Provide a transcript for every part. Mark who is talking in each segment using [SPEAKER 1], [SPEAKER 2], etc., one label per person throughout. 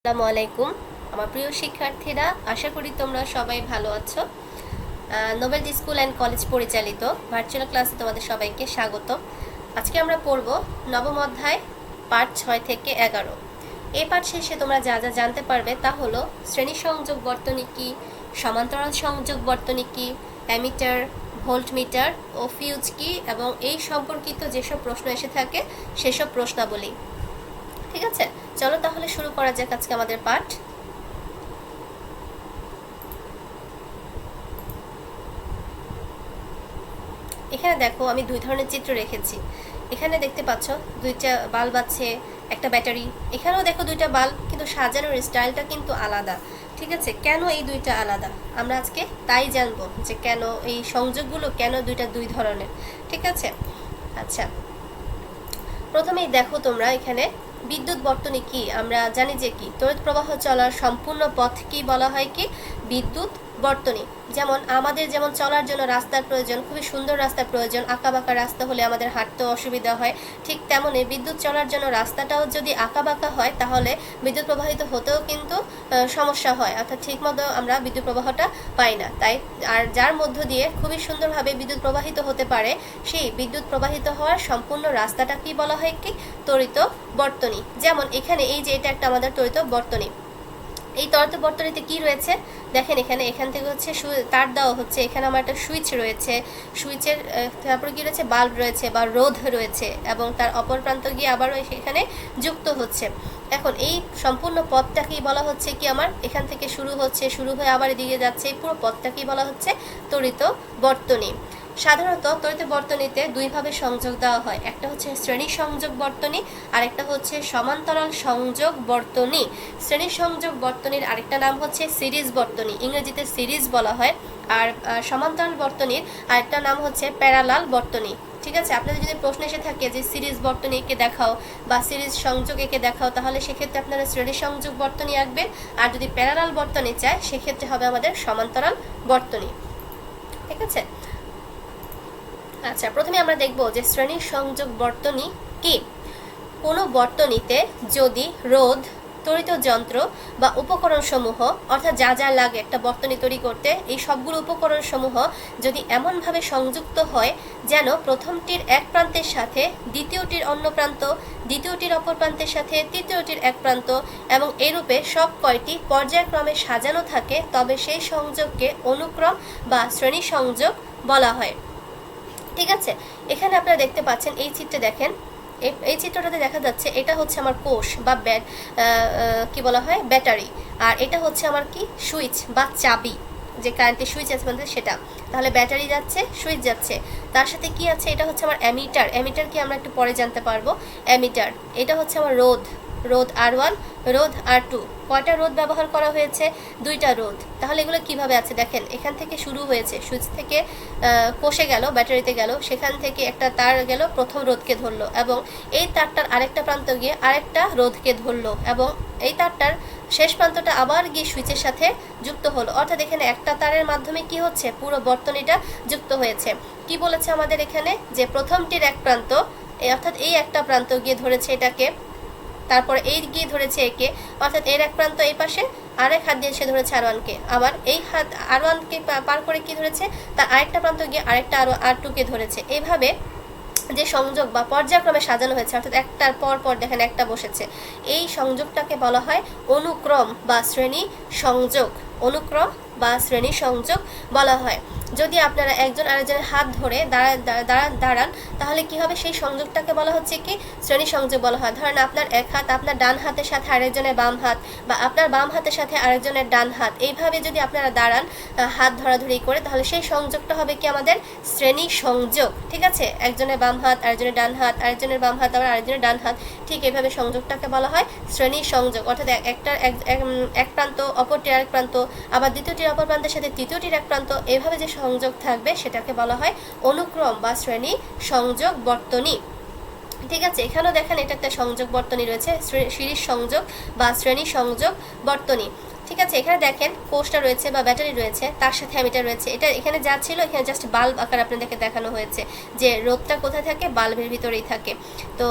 [SPEAKER 1] আসসালামু আলাইকুম আমার প্রিয় শিক্ষার্থীরা, আশা করি তোমরা সবাই ভালো আছো। নোবেলটি স্কুল অ্যান্ড কলেজ পরিচালিত ভার্চুয়াল ক্লাসে তোমাদের সবাইকে স্বাগত। আজকে আমরা পড়ব নবম অধ্যায় পাঠ 6 থেকে 11। এই পাঠ শেষে তোমরা যা যা জানতে পারবে তা হলো শ্রেণী সংযোগ বর্তনী কী, সমান্তরাল সংযোগ বর্তনী কী, অ্যামিটার, ভোল্টমিটার ও ফিউজ কী এবং এই সম্পর্কিত যেসব প্রশ্ন এসে থাকে সেসব প্রশ্নাবলী। ঠিক আছে, চলো তাহলে শুরু করা যাক আজকে আমাদের পাঠ। এখানে দেখো আমি দুই ধরনের চিত্র রেখেছি। এখানে দেখতে পাচ্ছ দুইটা বাল্ব আছে, একটা ব্যাটারি। এখানেও দেখো দুইটা বাল্ব, কিন্তু সাজানোর স্টাইলটা কিন্তু আলাদা। ঠিক আছে, কেন এই দুইটা আলাদা আমরা আজকে তাই জানবো, যে কেন এই সংযোগগুলো কেন দুই ধরনের। ঠিক আছে, আচ্ছা প্রথমেই দেখো তোমরা এখানে বিদ্যুৎ বর্তনী কি আমরা জানি যে কি তড়িৎ প্রবাহ চলার সম্পূর্ণ পথ কি বলা হয় কি বিদ্যুৎ বর্তনী। যেমন আমাদের যেমন চলার জন্য রাস্তার প্রয়োজন, খুবই সুন্দর রাস্তার প্রয়োজন, আঁকাবাঁকা রাস্তা হলে আমাদের হাঁটতেও অসুবিধা হয়, ঠিক তেমনই বিদ্যুৎ চলার জন্য রাস্তাটাও যদি আঁকাবাঁকা হয় তাহলে বিদ্যুৎ প্রবাহিত হতেও কিন্তু সমস্যা হয়, অর্থাৎ ঠিকমতো আমরা বিদ্যুৎ প্রবাহটা পাই না। তাই আর যার মধ্য দিয়ে খুবই সুন্দরভাবে বিদ্যুৎ প্রবাহিত হতে পারে, সেই বিদ্যুৎ প্রবাহিত হওয়ার সম্পূর্ণ রাস্তাটা কি বলা হয় কি তড়িৎ বর্তনী। যেমন এখানে এই যে এটা একটা আমাদের তড়িৎ বর্তনী। এই তড়িৎ বর্তনীতে কি রয়েছে দেখেন, এখান থেকে হচ্ছে তার দেওয়া হচ্ছে, এখানে আমার একটা সুইচ রয়েছে, সুইচের তারপরে কি রয়েছে বাল্ব রয়েছে বা রোধ রয়েছে, এবং তার অপর প্রান্ত গিয়ে আবারও এখানে যুক্ত হচ্ছে। এখন এই সম্পূর্ণ পথটাকেই বলা হচ্ছে কি আমার এখান থেকে শুরু হচ্ছে, শুরু হয়ে আবার এদিকে যাচ্ছে, এই পুরো পথটাকেই বলা হচ্ছে তড়িৎ বর্তনী। সাধারণত তড়িৎ বর্তনীতে দুইভাবে সংযোগ দেওয়া হয়, একটা হচ্ছে শ্রেণী সংযোগ বর্তনী আর একটা হচ্ছে সমান্তরাল সংযোগ বর্তনী। শ্রেণী সংযোগ বর্তনীর আরেকটা নাম হচ্ছে সিরিজ বর্তনী, ইংরেজিতে সিরিজ বলা হয়। আর সমান্তরাল বর্তনীর আরেকটা নাম হচ্ছে প্যারালাল বর্তনী। ঠিক আছে, আপনাদের যদি প্রশ্ন এসে থাকে যে সিরিজ বর্তনী একে দেখাও বা সিরিজ সংযোগ একে দেখাও, তাহলে সেক্ষেত্রে আপনারা শ্রেণী সংযোগ বর্তনী আঁকবেন, আর যদি প্যারালাল বর্তনী চায় সেক্ষেত্রে হবে আমাদের সমান্তরাল বর্তনী। ঠিক আছে, আচ্ছা প্রথমে আমরা দেখব যে শ্রেণী সংযোগ বর্তনী কি। কোনো বর্তনীতে যদি রোধ, তড়িৎ যন্ত্র বা উপকরণ সমূহ, অর্থাৎ যা যা লাগে একটা বর্তনী তৈরি করতে, এই সবগুলো উপকরণ সমূহ যদি এমনভাবে সংযুক্ত হয় যেন প্রথমটির এক প্রান্তের সাথে দ্বিতীয়টির অন্য প্রান্ত, দ্বিতীয়টির অপর প্রান্তের সাথে তৃতীয়টির এক প্রান্ত, এবং এরূপে সব কয়টি পর্যায়ক্রমে সাজানো থাকে, তবে সেই সংযোগকে অনুক্রম বা শ্রেণী সংযোগ বলা হয়। ঠিক আছে, এখানে আপনারা দেখতে পাচ্ছেন এই চিত্রে দেখেন, এই চিত্রটাতে দেখা যাচ্ছে এটা হচ্ছে আমার কোষ বা কি বলা হয় ব্যাটারি, আর এটা হচ্ছে আমার কি সুইচ বা চাবি, যে কারেন্টের সুইচ আছে আমাদের সেটা। তাহলে ব্যাটারি যাচ্ছে, সুইচ যাচ্ছে, তার সাথে কি আছে এটা হচ্ছে আমার অ্যামিটার। অ্যামিটার কি আমরা একটু পরে জানতে পারবো। অ্যামিটার, এটা হচ্ছে আমার রোধ, রোধ R1, রোধ R2। কয়টা রোধ ব্যবহার করা হয়েছে? দুইটা রোধ। তাহলে এগুলো কিভাবে আছে দেখেন, এখান থেকে শুরু হয়েছে, সুইচ থেকে কোষে গেল, ব্যাটারিতে গেল, সেখান থেকে একটা তার গেল, প্রথম রোধকে ধরলো, এবং এই তারটার আরেকটা প্রান্ত গিয়ে আরেকটা রোধকে ধরলো, এবং এই তারটার শেষ প্রান্তটা আবার গিয়ে সুইচের সাথে যুক্ত হলো। অর্থাৎ এখানে একটা তারের মাধ্যমে কি হচ্ছে পুরো বর্তনীটা যুক্ত হয়েছে। কি বলেছে আমাদের এখানে, যে প্রথমটির এক প্রান্ত, অর্থাৎ এই একটা প্রান্ত গিয়ে ধরেছে এটাকে, তারপরে এই গিয়ে ধরেছে একে, অর্থাৎ এর এক প্রান্ত এই পাশে, আরেক হাত দিয়ে সে ধরেছে R1কে, আবার এই হাত R1কে পার করে কি ধরেছে তার আরেকটা প্রান্ত গিয়ে আরেকটা R2কে ধরেছে। এইভাবে যে সংযোগ বা পর্যায়ক্রমে সাজানো হয়েছে, অর্থাৎ একটার পর পর দেখেন একটা বসেছে, এই সংযোগটাকে বলা হয় অনুক্রম বা শ্রেণী সংযোগ। অনুক্রম বা শ্রেণী সংযোগ বলা হয়। যদি আপনারা একজন আরেকজনের হাত ধরে দাঁড়ান তাহলে কি হবে, সেই সংযোগটাকে বলা হচ্ছে কি শ্রেণী সংযোগ বলা হয়। ধরেন আপনার এক হাত আপনার ডান হাতের সাথে আরেকজনের বাম হাত, বা আপনার বাম হাতের সাথে আরেকজনের ডান হাত, এইভাবে যদি আপনারা দাঁড়ান হাত ধরাধরি করে, তাহলে সেই সংযোগটা হবে কি আমাদের শ্রেণী সংযোগ। ঠিক আছে, একজনের বাম হাত আরেকজনের ডান হাত, আরেকজনের বাম হাত আবার আরেকজনের ডান হাত, ঠিক এইভাবে সংযোগটাকে বলা হয় শ্রেণী সংযোগ। অর্থাৎ একটা এক প্রান্ত অপরটির আরেক প্রান্ত, আবার দ্বিতীয়টির অপর প্রান্তের সাথে তৃতীয়টির এক প্রান্ত, এইভাবে যে সংযোগ থাকবে সেটাকে বলা হয় অনুক্রম বা শ্রেণী সংযোগ বর্তনী। ঠিক আছে, এখানেও দেখেন এটা একটা সংযোগ বর্তনী রয়েছে, সিরিজ সংযোগ বা শ্রেণী সংযোগ বর্তনী। ঠিক আছে, এখানে দেখেন কোষটা রয়েছে বা ব্যাটারি রয়েছে, তার সাথে অ্যামিটার রয়েছে। এটা এখানে যা ছিল এখানে জাস্ট বাল্ব আকার আপনাদেরকে দেখানো হয়েছে যে রোধটা কোথায় থাকে, বাল্বের ভিতরেই থাকে। তো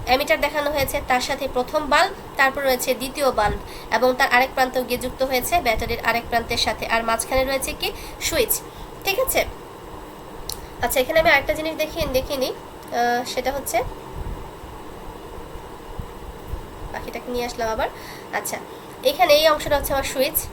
[SPEAKER 1] অ্যামিটার দেখানো হয়েছে, তার সাথে প্রথম বাল্ব, তারপর রয়েছে দ্বিতীয় বাল্ব এবং তার আরেক প্রান্ত গিয়ে যুক্ত হয়েছে ব্যাটারির আরেক প্রান্তের সাথে, আর মাঝখানে রয়েছে কি সুইচ। ঠিক আছে, আচ্ছা এখানে আমি আরেকটা জিনিস দেখিনি, সেটা হচ্ছে পাখিটাকে নিয়ে আসলাম আবার। আচ্ছা এখানে এই অংশটা হচ্ছে আমার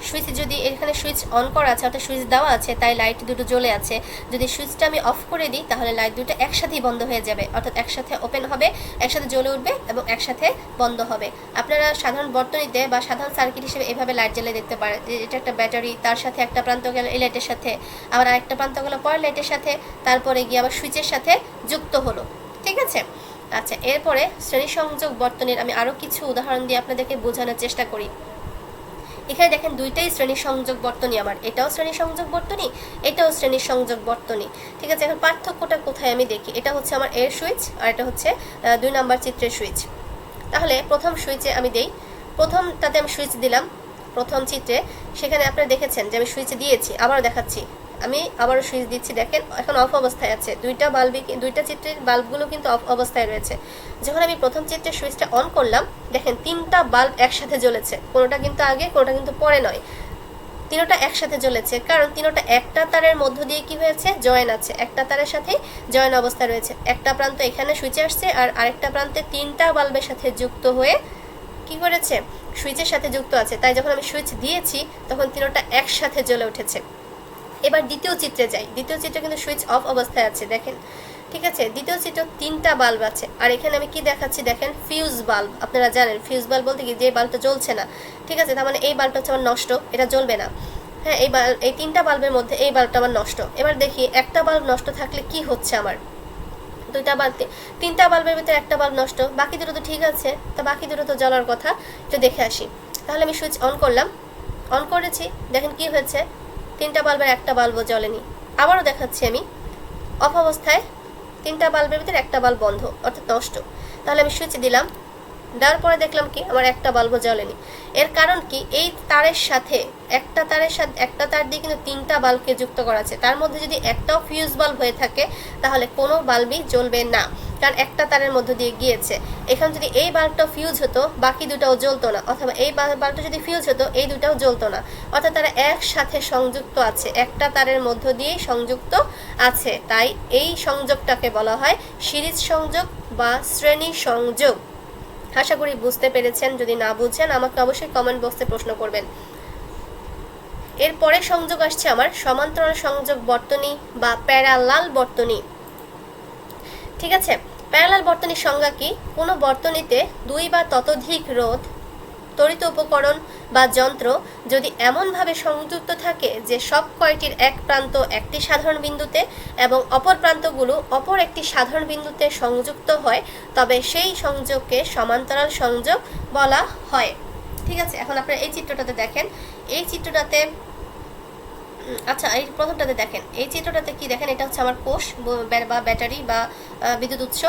[SPEAKER 1] সুইচ যদি এখানে সুইচ অন করা আছে অর্থাৎ সুইচ দেওয়া আছে তাই লাইট দুটো জ্বলে আছে। যদি সুইচটা আমি অফ করে দিই তাহলে লাইট দুটো একসাথেই বন্ধ হয়ে যাবে, অর্থাৎ একসাথে ওপেন হবে, একসাথে জ্বলে উঠবে এবং একসাথে বন্ধ হবে। আপনারা সাধারণ বর্তনীতে বা সাধারণ সার্কিট হিসেবে এভাবে লাইট জ্বলে দেখতে পারেন। এটা একটা ব্যাটারি, তার সাথে একটা প্রান্ত গেল এই লাইটের সাথে, আবার আরেকটা প্রান্ত গেল পরের লাইটের সাথে, তারপরে গিয়ে আবার সুইচের সাথে যুক্ত হলো। ঠিক আছে, আচ্ছা এরপরে শ্রেণী সংযোগ বর্তনীর আমি আরও কিছু উদাহরণ দিয়ে আপনাদেরকে বোঝানোর চেষ্টা করি। এখানে দেখেন দুইটাই শ্রেণী সংযোগ বর্তনী আমার, এটাও শ্রেণী সংযোগ বর্তনী, এটাও শ্রেণী সংযোগ বর্তনী। ঠিক আছে, এখন পার্থক্যটা কোথায় আমি দেখি। এটা হচ্ছে আমার এর সুইচ আর এটা হচ্ছে 2 নম্বর চিত্রের সুইচ। তাহলে প্রথম সুইচে আমি দেই, প্রথমটাতে আমি সুইচ দিলাম প্রথম চিত্রে, সেখানে আপনারা দেখেছেন যে আমি সুইচ দিয়েছি, আবারও দেখাচ্ছি, আমি আবারও সুইচ দিচ্ছি, দেখেন এখন অফ অবস্থায় আছে, দুইটা চিত্রের বাল্বগুলো কিন্তু অফ অবস্থায় রয়েছে। যখন আমি প্রথম চিত্রের সুইচটা অন করলাম দেখেন 3টা বাল্ব একসাথে জ্বলেছে, কোনোটা কিন্তু আগে কোনোটা কিন্তু পরে নয়, তিনোটা একসাথে জ্বলেছে, কারণ তিনোটা একটা তারের মধ্য দিয়ে কি হয়েছে, জয়েন আছে, একটা তারের সাথেই জয়েন অবস্থা রয়েছে। একটা প্রান্ত এখানে সুইচে আসছে আর আরেকটা প্রান্তে 3টা বাল্বের সাথে যুক্ত হয়ে কি করেছে, সুইচের সাথে যুক্ত আছে। তাই যখন আমি সুইচ দিয়েছি তখন তিনোটা একসাথে জ্বলে উঠেছে। এবার দ্বিতীয় চিত্রে যাই, দ্বিতীয় চিত্রে কিন্তু সুইচ অফ অবস্থায় আছে দেখেন। ঠিক আছে, দ্বিতীয় চিত্রে 3টা বাল্ব আছে, আর এখানে আমি কি দেখাচ্ছি দেখেন, ফিউজ বাল্ব। আপনারা জানেন ফিউজ বাল্ব বলতে কি, যে বাল্বটা জ্বলছে না। ঠিক আছে, তার মানে এই বাল্বটা হচ্ছে আমার নষ্ট, এটা জ্বলবে না। হ্যাঁ, এই 3টা বাল্বের মধ্যে এই বাল্বটা আমার নষ্ট। এবার দেখি একটা বাল্ব নষ্ট থাকলে কি হচ্ছে আমার, 3টা বাল্বের ভিতরে একটা বাল্ব নষ্ট, বাকি দুটো তো ঠিক আছে, তা বাকি দুটো তো জ্বলার কথা, একটু দেখে আসি। তাহলে আমি সুইচ অন করলাম, অন করেছি, দেখেন কি হয়েছে, 3টা বাল্বের একটা বাল্বও জ্বলেনি। আবারও দেখাচ্ছি আমি অফ অবস্থায়, 3টা বাল্বের ভিতরে একটা বাল্ব বন্ধ অর্থাৎ নষ্ট। তাহলে আমি সুইচ দিলাম, দেওয়ার পরে দেখলাম কি আমার একটা বাল্বও জ্বলেনি। এর কারণ কি, এই তারের সাথে একটা তার দিয়ে কিন্তু 3টা বাল্বকে যুক্ত করা আছে, তার মধ্যে যদি একটাও ফিউজ বাল্ব হয়ে থাকে তাহলে কোনো বাল্বই জ্বলবে না, কারণ একটা তারের মধ্য দিয়ে গিয়েছে। এখন যদি এই বাল্বটা ফিউজ হতো বাকি দুটাও জ্বলতো না, অথবা এই বাল্বটা যদি ফিউজ হতো এই দুটাও জ্বলতো না, অর্থাৎ তারা একসাথে সংযুক্ত আছে, একটা তারের মধ্য দিয়েই সংযুক্ত আছে। তাই এই সংযোগটাকে বলা হয় সিরিজ সংযোগ বা শ্রেণী সংযোগ। আশা করি বুঝতে পেরেছেন, যদি না বুঝেন আমাকে অবশ্যই কমেন্ট বক্সে প্রশ্ন করবেন। এরপরে সংযোগ আসছে আমার সমান্তরাল সংযোগ বর্তনী বা প্যারালাল বর্তনী। ঠিক আছে, প্যারালাল বর্তনীর সংজ্ঞা কি, কোনো বর্তনীতে 2 বা ততোধিক রোধ, তড়িৎ উপকরণ বা যন্ত্র যদি এমনভাবে সংযুক্ত থাকে যে সব কয়টির এক প্রান্ত একটি সাধারণ বিন্দুতে এবং অপর প্রান্তগুলো অপর একটি সাধারণ বিন্দুতে সংযুক্ত হয়, তবে সেই সংযোগকে সমান্তরাল সংযোগ বলা হয়। ঠিক আছে, এখন আপনারা এই চিত্রটাতে দেখেন, এই চিত্রটাতে আচ্ছা এই প্রথমটাতে দেখেন, এই চিত্রটাতে কি দেখেন, এটা হচ্ছে আমার কোষ বা ব্যাটারি বা বিদ্যুৎ উৎস,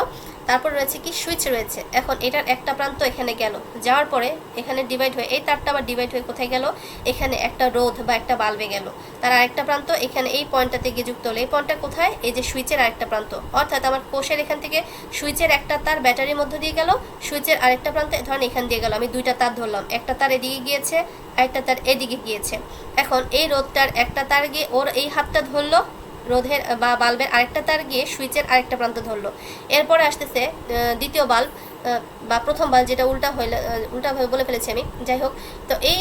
[SPEAKER 1] তারপর রয়েছে কি সুইচ রয়েছে। এখন এটার একটা প্রান্ত এখানে গেল, যাওয়ার পরে এখানে ডিভাইড হয়ে এই তারটা আবার ডিভাইড হয়ে কোথায় গেল, এখানে একটা রোধ বা একটা বাল্বে গেল, তার আরেকটা প্রান্ত এখানে এই পয়েন্টটাতে গিয়ে যুক্ত হলো। এই পয়েন্টটা কোথায়, এই যে সুইচের আরেকটা প্রান্ত, অর্থাৎ আমার কোষের এখান থেকে সুইচের একটা তার ব্যাটারির মধ্যে দিয়ে গেল, সুইচের আরেকটা প্রান্তে ধরেন এখান দিয়ে গেল, আমি 2টা তার ধরলাম, একটা তার এদিকে গিয়েছে আরেকটা তার এদিকে গিয়েছে। এখন এই রোধটার একটা তার গিয়ে ওর এই হাতটা ধরলো, রোধের বা বাল্বের আরেকটা তার গিয়ে সুইচের আরেকটা প্রান্ত ধরলো। এরপরে আসতেছে দ্বিতীয় বাল্ব বা প্রথম বাল্ব, যেটা উল্টাভাবে বলে ফেলেছি আমি, যাই হোক। তো এই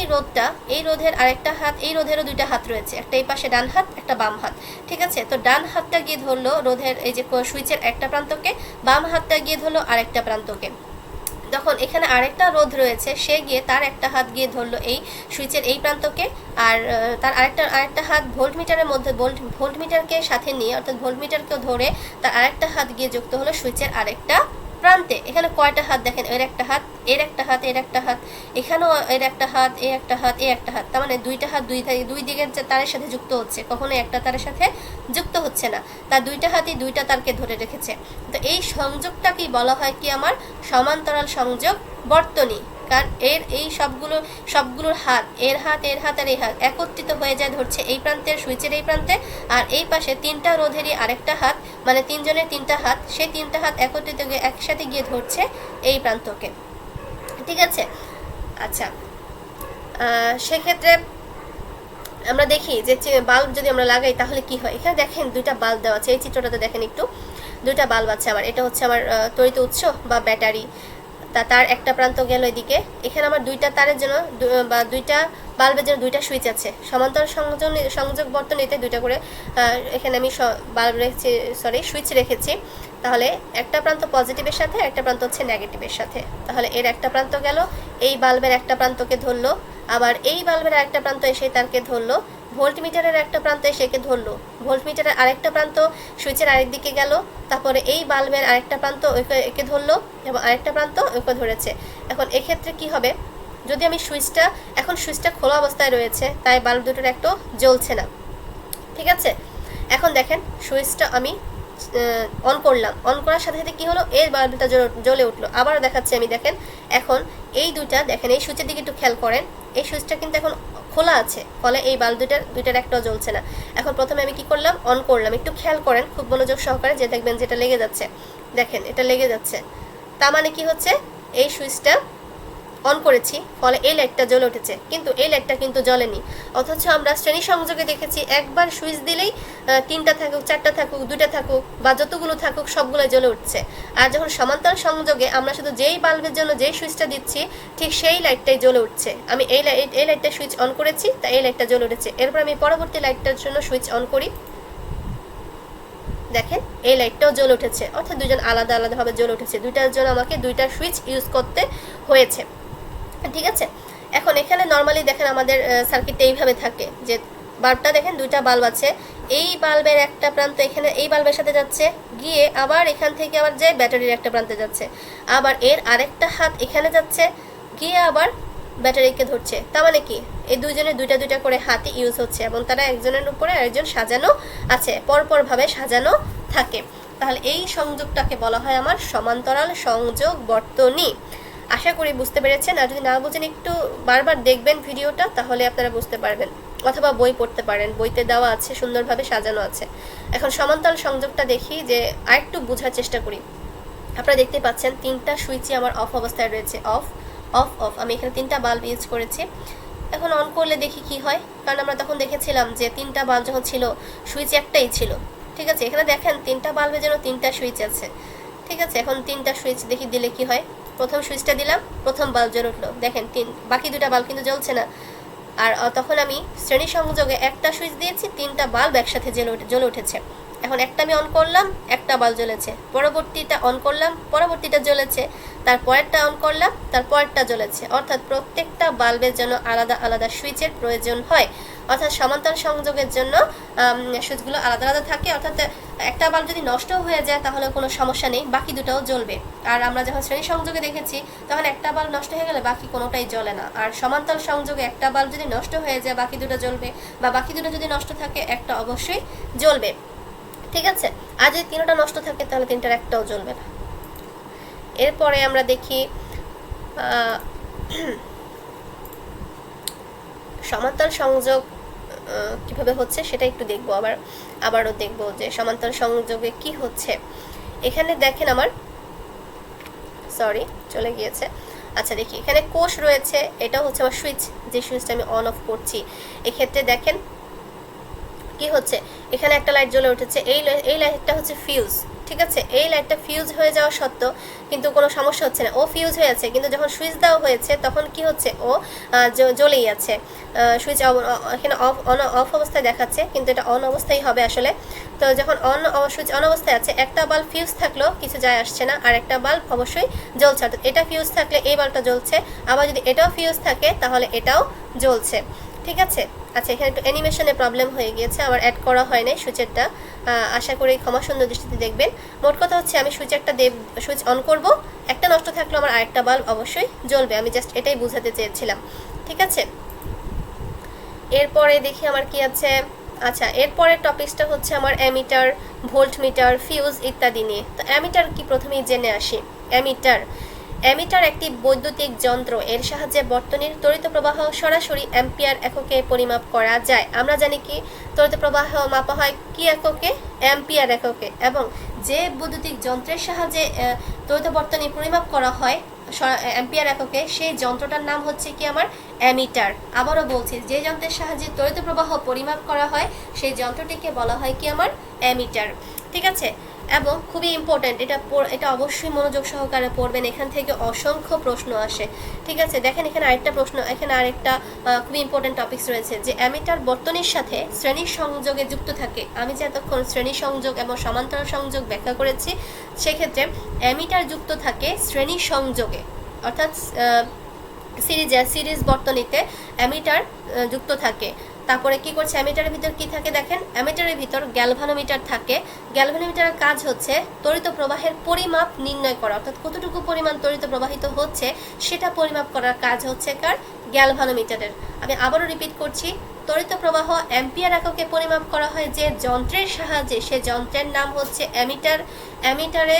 [SPEAKER 1] রোধের আরেকটা হাত, এই রোধেরও 2টা হাত রয়েছে, একটা এই পাশে ডান হাত একটা বাম হাত। ঠিক আছে, তো ডান হাতটা গিয়ে ধরলো রোধের এই যে সুইচের একটা প্রান্তকে, বাম হাতটা গিয়ে ধরলো আরেকটা প্রান্তকে। তখন এখানে আরেকটা রোধ রয়েছে, সে গিয়ে তার একটা হাত গিয়ে ধরলো এই সুইচের এই প্রান্তকে, আর তার আরেকটা হাত ভোল্টমিটারের মধ্যে ভোল্টমিটারকে সাথে নিয়ে অর্থাৎ ভোল্টমিটারকেও ধরে তার আরেকটা হাত গিয়ে যুক্ত হলো সুইচের আরেকটা প্রান্তে। এখানে কয়টা হাত দেখেন, এর একটা হাত, এর একটা হাত, এর একটা হাত, এখানেও এর একটা হাত, এ একটা হাত, এ একটা হাত, তার মানে 2টা হাত দুই দিকের তারের সাথে যুক্ত হচ্ছে, কখনো একটা তারের সাথে যুক্ত হচ্ছে না, তার 2টা হাতই 2টা তারকে ধরে রেখেছে। তো এই সংযোগটাকেই বলা হয় কি আমার সমান্তরাল সংযোগ বর্তনী। কারণ এর এই সবগুলোর হাত, এর হাত আর এই হাত একত্রিত হয়ে যায় ধরছে এই প্রান্তের সুইচের এই প্রান্তে, আর এই পাশে তিনটা রোধেরই আরেকটা হাত, মানে তিনজনের তিনটা হাত, সেই তিনটা হাত একত্রিত গিয়ে একসাথে গিয়ে ধরছে এই প্রান্তকে। ঠিক আছে। আচ্ছা, সেক্ষেত্রে আমরা দেখি যে বাল্ব যদি আমরা লাগাই তাহলে কি হয়। এখানে দেখেন দুইটা বাল্ব দেওয়া আছে, এই চিত্রটাতে দেখেন একটু, দুইটা বাল্ব আছে আমার। এটা হচ্ছে আমার তড়িৎ উৎস বা ব্যাটারি, তার একটা প্রান্ত গেল এদিকে। এখানে আমার দুইটা তারের জন্য বা দুইটা বাল্বের জন্য দুইটা সুইচ আছে, সমান্তরাল সংযোগ বর্তনীতে দুইটা করে এখানে আমি বাল্ব রেখেছি, সুইচ রেখেছি। তাহলে একটা প্রান্ত পজিটিভের সাথে, একটা প্রান্ত হচ্ছে নেগেটিভের সাথে। তাহলে এর একটা প্রান্ত গেল, এই বাল্বের একটা প্রান্তকে ধরলো, আবার এই বাল্বের আরেকটা প্রান্ত এসে তারকে ধরলো, ভোল্টমিটারের একটা প্রান্ত এসেকে ধরলো, ভোল্টমিটারের আরেকটা প্রান্ত সুইচের আরেক দিকে গেল, তারপরে এই বাল্বের আরেকটা প্রান্ত একে ধরলো এবং আরেকটা প্রান্ত ওকে ধরেছে। এখন এক্ষেত্রে কি হবে, যদি আমি সুইচটা খোলা অবস্থায় রয়েছে, তাই বাল্ব দুটোর একটু জ্বলছে না। ঠিক আছে। এখন দেখেন সুইচটা আমি অন করলাম, অন করার সাথে সাথে কী হলো, এই বাল্বটা জ্বলে উঠলো। আবার দেখাচ্ছি আমি, দেখেন এখন এই দুইটা, দেখেন এই সুইচের দিকে একটু খেয়াল করেন, এই সুইচটা কিন্তু এখন খোলা আছে, ফলে এই বাল্ব দুইটার একটাও জ্বলছে না। এখন প্রথমে আমি কি করলাম, অন করলাম, একটু খেয়াল করেন খুব মনোযোগ সহকারে, যে দেখবেন যেটা লেগে যাচ্ছে, দেখেন এটা লেগে যাচ্ছে। তার মানে কি হচ্ছে, এই সুইচটা অন করেছি, ফলে এই লাইটটা জ্বলে উঠেছে, কিন্তু এই লাইটটা কিন্তু জ্বলেনি। অথচ আমরা শ্রেণী সংযোগে দেখেছি একবার সুইচ দিলেই তিনটা থাকুক, চারটা থাকুক, দুইটা থাকুক বা যতগুলো থাকুক সবগুলো জ্বলে উঠছে। আর যখন সমান্তরাল সংযোগে আমরা শুধু যেই বাল্বের জন্য যেই সুইচটা দিচ্ছি ঠিক সেই লাইটটাই জ্বলে উঠছে। আমি এই লাইটটা সুইচ অন করেছি, তাই এই লাইটটা জ্বলে উঠেছে। এরপর আমি পরবর্তী লাইটটার জন্য সুইচ অন করি, দেখেন এই লাইটটাও জ্বলে উঠেছে, অর্থাৎ দুজন আলাদা আলাদাভাবে জ্বলে উঠেছে। দুইটার জন্য আমাকে দুইটা সুইচ ইউজ করতে হয়েছে। ঠিক আছে। এখন এখানে নর্মালি দেখেন আমাদের সার্কিটটা এইভাবে থাকে, যে বাল্বটা দেখেন দুইটা বাল্ব আছে, এই বাল্বের একটা প্রান্ত এখানে এই বাল্বের সাথে যাচ্ছে, গিয়ে আবার এখান থেকে আবার যে ব্যাটারির একটা প্রান্তে যাচ্ছে, আবার এর আরেকটা হাত এখানে যাচ্ছে, গিয়ে আবার ব্যাটারিকে ধরছে। তার মানে কি, এই দুইজনের দুইটা দুইটা করে হাতই ইউজ হচ্ছে এবং তারা একজনের উপরে আরেকজন সাজানো আছে, পরপরভাবে সাজানো থাকে। তাহলে এই সংযোগটাকে বলা হয় আমার সমান্তরাল সংযোগ বর্তনী। আশা করি বুঝতে পেরেছেন, আর যদি না বুঝেন একটু বারবার দেখবেন ভিডিওটা, তাহলে আপনারা বুঝতে পারবেন, অথবা বই পড়তে পারেন, বইতে দেওয়া আছে, সুন্দরভাবে সাজানো আছে। এখন সমান্তরাল সংযোগটা দেখি, যে আরেকটু বোঝার চেষ্টা করি। আপনারা দেখতে পাচ্ছেন তিনটা সুইচই আমার অফ অবস্থায় রয়েছে, অফ অফ অফ। আমি এখানে তিনটা বাল্ব ইউজ করেছি। এখন অন করলে দেখি কি হয়, কারণ আমরা তখন দেখেছিলাম যে তিনটা বাল্ব যখন ছিল সুইচ একটাই ছিল। ঠিক আছে। এখানে দেখেন তিনটা বাল্বের জন্য তিনটা সুইচ আছে। ঠিক আছে। এখন তিনটা সুইচ দেখি দিলে কি হয়, প্রথম সুইচটা দিলাম, প্রথম বাল্ব জ্বলে উঠলো, দেখেন বাকি দুটা বাল্ব কিন্তু জ্বলছে না। আর তখন আমি শ্রেণী সংযোগে একটা সুইচ দিয়েছি, তিনটা বাল্ব একসাথে জ্বলে উঠেছে। এখন একটা আমি অন করলাম, একটা বাল্ব জ্বলেছে, পরবর্তীটা অন করলাম, পরবর্তীটা জ্বলেছে, তারপরেরটা অন করলাম, তারপরেরটা জ্বলেছে। অর্থাৎ প্রত্যেকটা বাল্বের জন্য আলাদা আলাদা সুইচের প্রয়োজন হয়। অর্থাৎ সমান্তরাল সংযোগের জন্য সুইচগুলো আলাদা আলাদা থাকে। অর্থাৎ একটা বাল্ব যদি নষ্ট হয়ে যায় তাহলে কোনো সমস্যা নেই, বাকি দুটাও জ্বলবে। আর আমরা যখন শ্রেণী সংযোগে দেখেছি তখন একটা বাল্ব নষ্ট হয়ে গেলে বাকি কোনোটাই জ্বলে না। আর সমান্তরাল সংযোগে একটা বাল্ব যদি নষ্ট হয়ে যায় বাকি দুটো জ্বলবে, বা বাকি দুটো যদি নষ্ট থাকে একটা অবশ্যই জ্বলবে। ঠিক আছে। আর যদি তিনটা নষ্ট থাকে তাহলে তিনটার একটাও জ্বলবে না। এরপরে আমরা দেখি সমান্তরাল সংযোগ কিভাবে হচ্ছে সেটা একটু দেখবো, আবারও দেখবো যে সমান্তরাল সংযোগে কি হচ্ছে। এখানে দেখেন আমার চলে গিয়েছে। আচ্ছা দেখি, এখানে কোষ রয়েছে, এটা হচ্ছে আমার সুইচ, যে সুইচটা আমি অন অফ করছি। এক্ষেত্রে দেখেন কি হচ্ছে, এখানে একটা লাইট জ্বলে উঠেছে, এই লাইটটা হচ্ছে ফিউজ। ঠিক আছে। এই লাইটটা ফিউজ হয়ে যাওয়া সত্ত্বেও কিন্তু কোনো সমস্যা হচ্ছে না, ও ফিউজ হয়ে আছে, কিন্তু যখন সুইচ দেওয়া হয়েছে তখন কি হচ্ছে, ও জ্বলেই আছে। সুইচ এখানে অফ অবস্থায় দেখাচ্ছে, কিন্তু এটা অন অবস্থায় হবে আসলে। তো যখন সুইচ অন অবস্থায় আছে, একটা বাল্ব ফিউজ থাকলেও কিছু যায় আসছে না, আর একটা বাল্ব অবশ্যই জ্বলছে। অর্থাৎ এটা ফিউজ থাকলে এই বাল্বটা জ্বলছে, আবার যদি এটাও ফিউজ থাকে তাহলে এটাও জ্বলছে। ঠিক আছে। আচ্ছা, এখানে একটু অ্যানিমেশনে প্রবলেম হয়ে গিয়েছে, আমার অ্যাড করা হয় নাই সুইচেরটা, আশা করি ক্ষমা সুন্দর দৃষ্টিতে দেখবেন। মোট কথা হচ্ছে আমি সুইচ অন করব, একটা নষ্ট থাকলেও আমার আরেকটা বাল্ব অবশ্যই জ্বলবে। আমি জাস্ট এটাই বোঝাতে চেয়েছিলাম। ঠিক আছে। এরপরে দেখি আমার কি আছে। আচ্ছা, এরপরের টপিকসটা হচ্ছে আমার অ্যামিটার, ভোল্টমিটার, ফিউজ ইত্যাদি নিয়ে। তো অ্যামিটার কি প্রথমেই জেনে আসি। অ্যামিটার একটি বৈদ্যুতিক যন্ত্র, এর সাহায্যে বর্তনীর তড়িৎ প্রবাহ সরাসরি অ্যাম্পিয়ার এককে পরিমাপ করা যায়। আমরা জানি কি তড়িৎ প্রবাহ মাপা হয় কি এককে? অ্যাম্পিয়ার এককে। এবং যে বৈদ্যুতিক যন্ত্রের সাহায্যে তড়িৎ বর্তনী পরিমাপ করা হয় অ্যাম্পিয়ার এককে, সেই যন্ত্রটার নাম হচ্ছে কি আমার অ্যামিটার। আবারও বলছি, যে যন্ত্রের সাহায্যে তড়িৎ প্রবাহ পরিমাপ করা হয় সেই যন্ত্রটিকে বলা হয় কি আমার অ্যামিটার। ঠিক আছে, এবং খুবই ইম্পর্ট্যান্ট, এটা অবশ্যই মনোযোগ সহকারে পড়বেন, এখান থেকে অসংখ্য প্রশ্ন আসে। ঠিক আছে, দেখেন এখানে আরেকটা প্রশ্ন, এখানে আরেকটা খুবই ইম্পর্ট্যান্ট টপিকস রয়েছে যে অ্যামিটার বর্তনীর সাথে শ্রেণী সংযোগে যুক্ত থাকে। আমি যে এতক্ষণ শ্রেণী সংযোগ এবং সমান্তরাল সংযোগ ব্যাখ্যা করেছি, সেক্ষেত্রে অ্যামিটার যুক্ত থাকে শ্রেণী সংযোগে, অর্থাৎ সিরিজ বর্তনীতে অ্যামিটার যুক্ত থাকে। তারপরে কি করছে, অ্যামিটারের ভিতর কি থাকে দেখেন, অ্যামিটারের ভিতর গ্যালভানোমিটার থাকে। গ্যালভানোমিটারের কাজ হচ্ছে তড়িৎ প্রবাহের পরিমাপ নির্ণয় করা, অর্থাৎ কতটুকু পরিমাণ তড়িৎ প্রবাহিত হচ্ছে সেটা পরিমাপ করার কাজ হচ্ছে কার? গ্যালভানোমিটারের। আমি আবারও রিপিট করছি, তড়িৎ প্রবাহ অ্যাম্পিয়ার এককে পরিমাপ করা হয় যে যন্ত্রের সাহায্যে, সে যন্ত্রের নাম হচ্ছে অ্যামিটার। অ্যামিটারে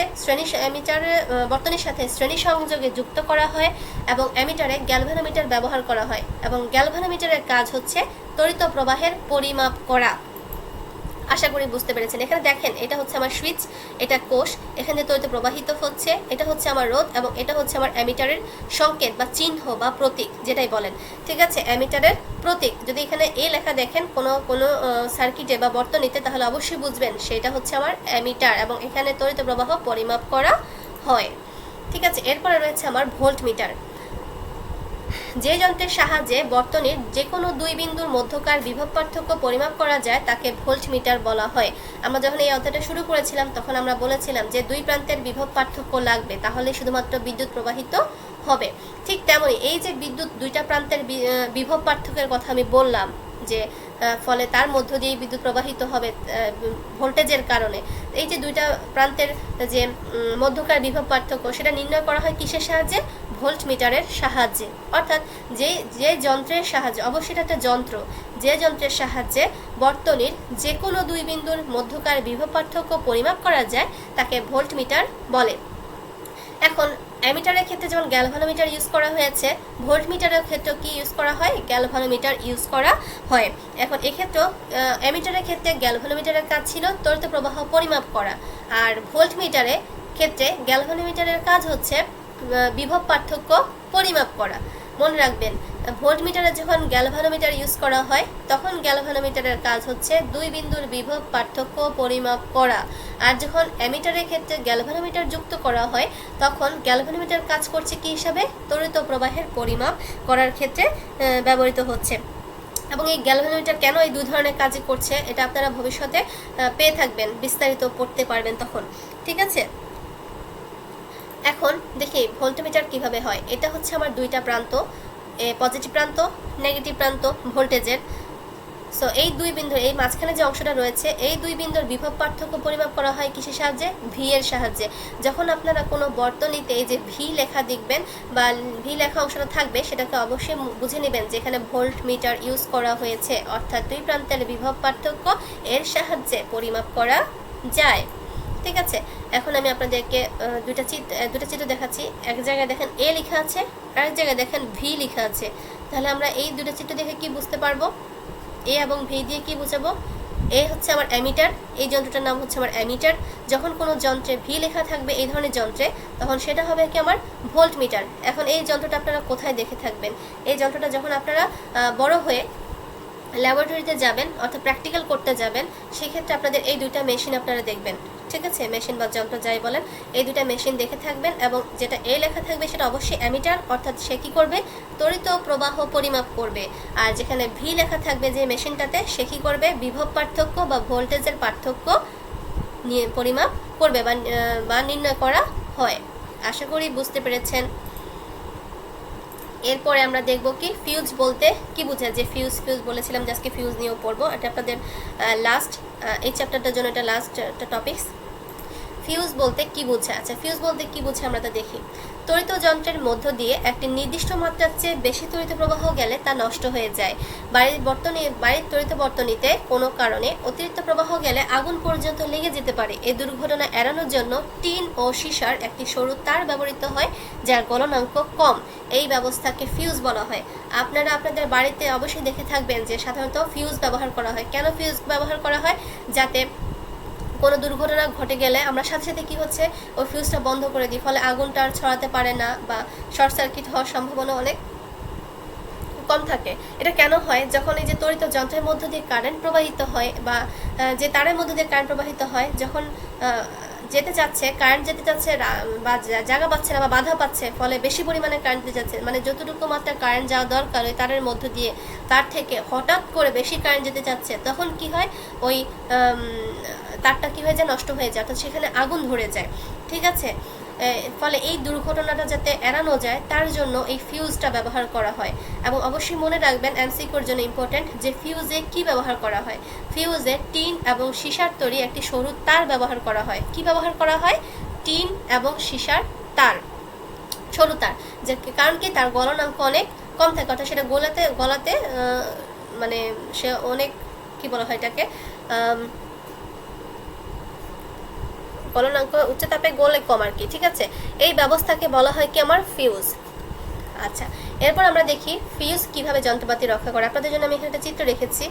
[SPEAKER 1] বর্তনীর সাথে শ্রেণী সংযোগে যুক্ত করা হয় এবং অ্যামিটারে গ্যালভানোমিটার ব্যবহার করা হয়, এবং গ্যালভানোমিটারের কাজ হচ্ছে তড়িৎ প্রবাহের পরিমাপ করা। আশা করি বুঝতে পেরেছেন। এখানে দেখেন, এটা হচ্ছে আমার সুইচ, এটা কোষ, এখানে তড়িৎ প্রবাহিত হচ্ছে, এটা হচ্ছে আমার রোধ, এবং এটা হচ্ছে আমার অ্যামিটারের সংকেত বা চিহ্ন বা প্রতীক, যেটাই বলেন। ঠিক আছে, অ্যামিটারের প্রতীক। যদি এখানে এ লেখা দেখেন কোনো সার্কিটে বা বর্তনীতে, তাহলে অবশ্যই বুঝবেন সেটা হচ্ছে আমার অ্যামিটার, এবং এখানে তড়িৎ প্রবাহ পরিমাপ করা হয়। ঠিক আছে, এরপরে রয়েছে আমার ভোল্টমিটার। যে যন্ত্রের সাহায্যে বর্তনীর যে কোনো দুই বিন্দুর মধ্যকার বিভব পার্থক্য পরিমাপ করা যায় তাকে ভোল্টমিটার বলা হয়। আমরা যখন এই অধ্যায়টা শুরু করেছিলাম তখন আমরা বলেছিলাম যে দুই প্রান্তের বিভব পার্থক্য লাগবে, তাহলে শুধুমাত্র বিদ্যুৎ প্রবাহিত হবে। ঠিক তেমনই এই যে বিদ্যুৎ দুইটা প্রান্তের বিভব পার্থক্যের কথা আমি বললাম, যে ফলে তার মধ্য দিয়ে বিদ্যুৎ প্রবাহিত হবে ভোল্টেজের কারণে, এই যে দুইটা প্রান্তের যে মধ্যকার বিভব পার্থক্য সেটা নির্ণয় করা হয় কিসের সাহায্যে? ভোল্টমিটারের সাহায্যে। অর্থাৎ যে যন্ত্রের সাহায্যে, অবশ্যই এটা একটা যন্ত্র, যে যন্ত্রের সাহায্যে বর্তনীর যে কোনো দুই বিন্দুর মধ্যকার বিভব পার্থক্য পরিমাপ করা যায় তাকে ভোল্টমিটার বলে। এখন অ্যামিটারের ক্ষেত্রে যেমন গ্যালভানোমিটার ইউজ করা হয়েছে, ভোল্টমিটারের ক্ষেত্রেও কি ইউজ করা হয়? গ্যালভানোমিটার ইউজ করা হয়। এখন এক্ষেত্রেও অ্যামিটারের ক্ষেত্রে গ্যালভানোমিটারের কাজ ছিল তড়িৎ প্রবাহ পরিমাপ করা, আর ভোল্টমিটারের ক্ষেত্রে গ্যালভানোমিটারের কাজ হচ্ছে বিভব পার্থক্য পরিমাপ করা। মনে রাখবেন, ভোল্টমিটারে যখন গ্যালভানোমিটার ইউজ করা হয় তখন গ্যালভানোমিটারের কাজ হচ্ছে দুই বিন্দুর বিভব পার্থক্য পরিমাপ করা, আর যখন অ্যামিটারের ক্ষেত্রে গ্যালভানোমিটার যুক্ত করা হয় তখন গ্যালভানোমিটার কাজ করছে কি হিসাবে? তড়িৎ প্রবাহের পরিমাপ করার ক্ষেত্রে ব্যবহৃত হচ্ছে। এবং এই গ্যালভানোমিটার কেন এই দুই ধরনের কাজ করছে এটা আপনারা ভবিষ্যতে পেয়ে থাকবেন, বিস্তারিত পড়তে পারবেন তখন। ঠিক আছে, এখন দেখি ভোল্টমিটার কিভাবে হয়। এটা হচ্ছে আমার দুইটা প্রান্ত, পজিটিভ প্রান্ত, নেগেটিভ প্রান্ত ভোল্টেজের। সো এই দুই বিন্দুর এই মাঝখানে যে অংশটা রয়েছে, এই দুই বিন্দুর বিভব পার্থক্য পরিমাপ করা হয় কিসের সাহায্যে? ভি এর সাহায্যে। যখন আপনারা কোনো বর্তনীতে এই যে ভি লেখা দেখবেন বা ভি লেখা অংশটা থাকবে, সেটাকে অবশ্যই বুঝে নেবেন যে এখানে ভোল্টমিটার ইউজ করা হয়েছে, অর্থাৎ দুই প্রান্তের বিভব পার্থক্য এর সাহায্যে পরিমাপ করা যায়। ঠিক আছে, এখন আমি আপনাদেরকে দুটা চিত্র দেখাচ্ছি। এক জায়গায় দেখেন এ লেখা আছে, আরেক জায়গায় দেখেন ভি লেখা আছে। তাহলে আমরা এই দুটো চিত্র দেখে কি বুঝতে পারবো? এ এবং ভি দিয়ে কি বুঝাবো? এ হচ্ছে আমার অ্যামিটার, এই যন্ত্রটার নাম হচ্ছে আমার অ্যামিটার। যখন কোনো যন্ত্রে ভি লেখা থাকবে এই ধরনের যন্ত্রে, তখন সেটা হবে কি আমার ভোল্টমিটার। এখন এই যন্ত্রটা আপনারা কোথায় দেখে থাকবেন? এই যন্ত্রটা যখন আপনারা বড় হয়ে ল্যাবরেটরিতে যাবেন, অর্থাৎ প্র্যাকটিক্যাল করতে যাবেন, সেক্ষেত্রে আপনাদের এই দুইটা মেশিন আপনারা দেখবেন। ঠিক আছে, মেশিন বা যন্ত্র যাই বলেন, এই দুইটা মেশিন দেখে থাকবেন, এবং যেটা এ লেখা থাকবে সেটা অবশ্যই অ্যামিটার, অর্থাৎ সে কী করবে? তড়িৎ প্রবাহ পরিমাপ করবে। আর যেখানে ভি লেখা থাকবে যে মেশিনটাতে, সে কী করবে? বিভব পার্থক্য বা ভোল্টেজের পার্থক্য নিয়ে পরিমাপ করবে বা নির্ণয় করা হয়। আশা করি বুঝতে পেরেছেন। এরপরে আমরা দেখব কি ফিউজ বলতে কি বোঝায়। যে ফিউজ বলেছিলাম যে আজকে ফিউজ নিয়েও পড়বো, এটা আপনাদের লাস্ট এই চ্যাপ্টারটার জন্য এটা লাস্ট একটা টপিকস। ফিউজ বলতে কি বোঝায়? আচ্ছা, ফিউজ বলতে কি বোঝায় আমরা তা দেখি। তড়িৎ যন্ত্রের মধ্য দিয়ে একটি নির্দিষ্ট মাত্রার চেয়ে বেশি তড়িৎ প্রবাহ গেলে তা নষ্ট হয়ে যায়। বাড়ির তড়িৎ বর্তনীতে কোনো কারণে অতিরিক্ত প্রবাহ গেলে আগুন পর্যন্ত লেগে যেতে পারে। এই দুর্ঘটনা এড়ানোর জন্য টিন ও সীসার একটি সরু তার ব্যবহৃত হয়, যার গলনাঙ্ক কম। এই ব্যবস্থাকে ফিউজ বলা হয়। আপনারা আপনাদের বাড়িতে অবশ্যই দেখে থাকবেন যে সাধারণত ফিউজ ব্যবহার করা হয়। কেন ফিউজ ব্যবহার করা হয়? যাতে কোনো দুর্ঘটনা ঘটে গেলে আমরা সাথে সাথে কী হচ্ছে, ওই ফিউজটা বন্ধ করে দিই, ফলে আগুনটা আর ছড়াতে পারে না বা শর্ট সার্কিট হওয়ার সম্ভাবনা অনেক কম থাকে। এটা কেন হয়? যখন এই যে তড়িৎ যন্ত্রের মধ্য দিয়ে কারেন্ট প্রবাহিত হয় বা যে তারের মধ্য দিয়ে কারেন্ট প্রবাহিত হয়, যখন কারেন্ট যেতে চাচ্ছে বা জায়গা পাচ্ছে না বা বাধা পাচ্ছে, ফলে বেশি পরিমাণে কারেন্ট যেতে যাচ্ছে, মানে যতটুকু মাত্রা কারেন্ট যাওয়া দরকার ওই তারের মধ্য দিয়ে তার থেকে হঠাৎ করে বেশি কারেন্ট যেতে চাচ্ছে, তখন কি হয়, ওই তারটা কী হয়ে যায়, নষ্ট হয়ে যায়, অর্থাৎ সেখানে আগুন ধরে যায়। ঠিক আছে, ফলে এই দুর্ঘটনাটা যাতে এড়ানো যায় তার জন্য এই ফিউজটা ব্যবহার করা হয়। এবং অবশ্যই মনে রাখবেন, এমসিকিউর জন্য ইম্পর্টেন্ট, যে ফিউজে কি ব্যবহার করা হয়। ফিউজে টিন এবং সীসার তৈরি একটি সরু তার ব্যবহার করা হয়। কি ব্যবহার করা হয়? টিন এবং সীসার তার, সরু তার। যে কারণ কি, তার গলনাঙ্ক অনেক কম থাকে, অর্থাৎ সেটা গলাতে মানে সে অনেক, কি বলা হয় এটাকে, গলনাঙ্ক উচ্চ তাপে গলে কম আর কি। ঠিক আছে, এই ব্যবস্থাকে বলা হয় কি আমার ফিউজ। আচ্ছা, এরপর আমরা দেখি ফিউজ কিভাবে যন্ত্রপাতি রক্ষা করে। আপনাদের জন্য আমি এখানে একটা চিত্র রেখেছি।